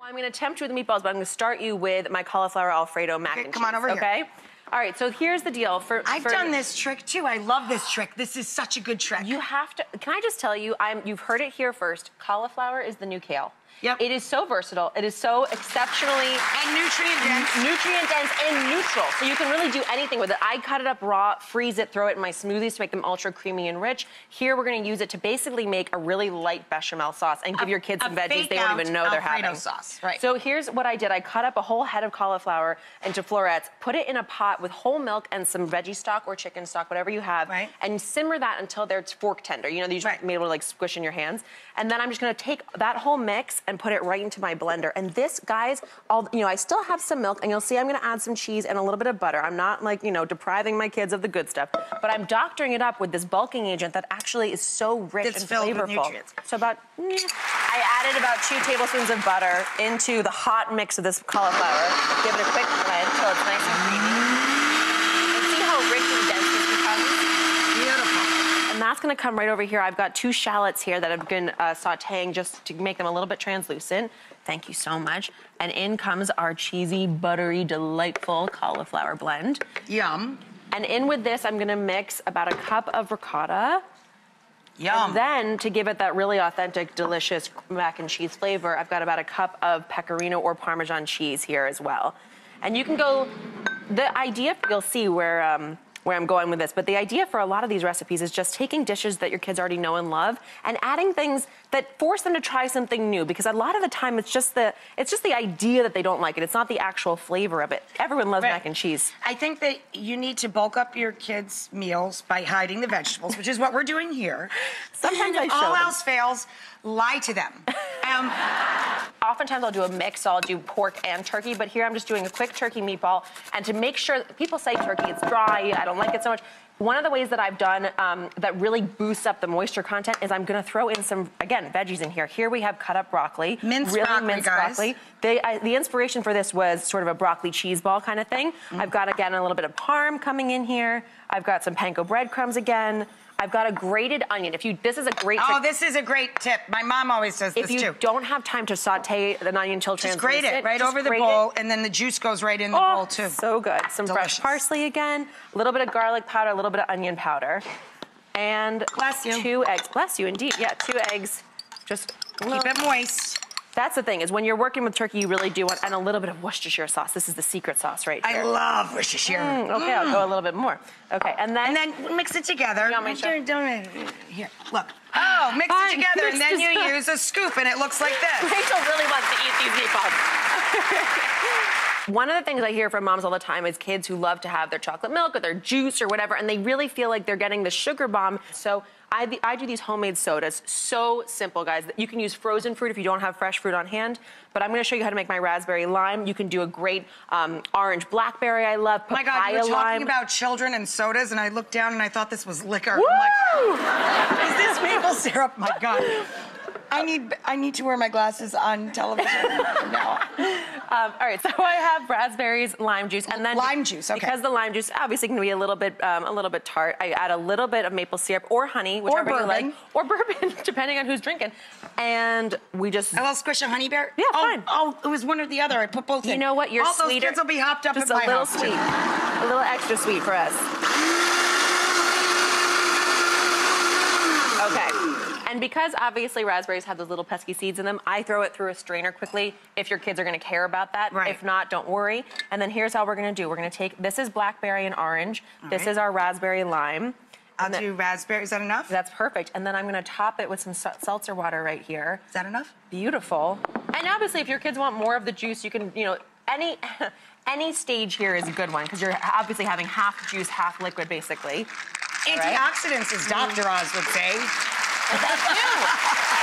I'm gonna tempt you with the meatballs, but I'm gonna start you with my cauliflower Alfredo mac and cheese. Come on over here. Okay? All right, so here's the deal. I've done this trick too. I love this trick. This is such a good trick. You have to, can I just tell you, you've heard it here first. Cauliflower is the new kale. Yep. It is so versatile. It is so exceptionally... And nutrient dense. Nutrient dense and neutral. So you can really do anything with it. I cut it up raw, freeze it, throw it in my smoothies to make them ultra creamy and rich. Here we're gonna use it to basically make a really light bechamel sauce and give your kids some veggies they don't even know they're having. Sauce, right. So here's what I did. I cut up a whole head of cauliflower into florets, put it in a pot with whole milk and some veggie stock or chicken stock, whatever you have, right. and simmer that until they're fork tender. You know, you just be able to like squish in your hands. And then I'm just gonna take that whole mix and put it right into my blender. And this, guys, I still have some milk, and you'll see I'm gonna add some cheese and a little bit of butter. I'm not like, depriving my kids of the good stuff, but I'm doctoring it up with this bulking agent that actually is so rich and flavorful. With nutrients. So I added about 2 tablespoons of butter into the hot mix of this cauliflower. Give it a quick blend till it's nice and creamy. And see how rich and dense this becomes? Beautiful. And that's gonna come right over here. I've got 2 shallots here that I've been sauteing just to make them a little bit translucent. Thank you so much. And in comes our cheesy, buttery, delightful cauliflower blend. Yum. And in with this, I'm gonna mix about a cup of ricotta. Yum. And then, to give it that really authentic, delicious mac and cheese flavor, I've got about a cup of pecorino or Parmesan cheese here as well. And you can go, the idea, you'll see where I'm going with this, but the idea for a lot of these recipes is just taking dishes that your kids already know and love and adding things that force them to try something new, because a lot of the time it's just the idea that they don't like it. It's not the actual flavor of it. Everyone loves mac and cheese. I think that you need to bulk up your kids' meals by hiding the vegetables, which is what we're doing here. Sometimes I show all them. else fails, lie to them. Oftentimes I'll do a mix, so I'll do pork and turkey, but here I'm just doing a quick turkey meatball. And to make sure, people say turkey, it's dry, I don't like it so much. One of the ways that I've done that really boosts up the moisture content is I'm gonna throw in some, again, veggies in here. Here we have cut up broccoli. Minced broccoli. The inspiration for this was sort of a broccoli cheese ball kind of thing. I've got, again, a little bit of parm coming in here. I've got some panko breadcrumbs again. I've got a grated onion. This is a great trick. Oh, this is a great tip. My mom always does this too. If you don't have time to saute an onion till translucent, just grate it right over the bowl, and then the juice goes right in the bowl too. So good. Some fresh parsley again, a little bit of garlic powder, a little bit of onion powder, and bless you. 2 eggs. Bless you, indeed. Yeah, 2 eggs. Just keep it moist. That's the thing, is when you're working with turkey, you really do want, and a little bit of Worcestershire sauce. This is the secret sauce right here. I love Worcestershire. Okay, I'll go a little bit more. Okay, and then mix it together. Here, look. Oh, mix it together, and then you use a scoop, and it looks like this. Rachel really wants to eat these meatballs. One of the things I hear from moms all the time is kids who love to have their chocolate milk or their juice or whatever, and they really feel like they're getting the sugar bomb. So I do these homemade sodas. So simple, guys. You can use frozen fruit if you don't have fresh fruit on hand, but I'm gonna show you how to make my raspberry lime. You can do a great orange blackberry I love, papaya lime. Oh my God, you were talking about children and sodas, and I looked down and I thought this was liquor. Woo! I'm like, is this maple syrup? My God. I need to wear my glasses on television now. All right, so I have raspberries, lime juice, and then lime juice. Okay. Because the lime juice obviously can be a little bit tart. I add a little bit of maple syrup or honey, whichever you like, or bourbon, depending on who's drinking. And we just a little squish of honey bear. Yeah, fine. Oh, it was one or the other. I put both in. You know what? You're all sweeter. Those kids will be hopped up just at my house. Just a little sweet, a little extra sweet for us. Okay. And because obviously raspberries have those little pesky seeds in them, I throw it through a strainer quickly if your kids are gonna care about that. Right. If not, don't worry. And then here's how we're gonna do. We're gonna take, this is blackberry and orange. This is our raspberry lime. I'll do raspberry, is that enough? That's perfect. And then I'm gonna top it with some seltzer water right here. Is that enough? Beautiful. And obviously if your kids want more of the juice, you can, any stage here is a good one because you're obviously having half juice, half liquid basically. Antioxidants, as Dr. Oz would say. That's new.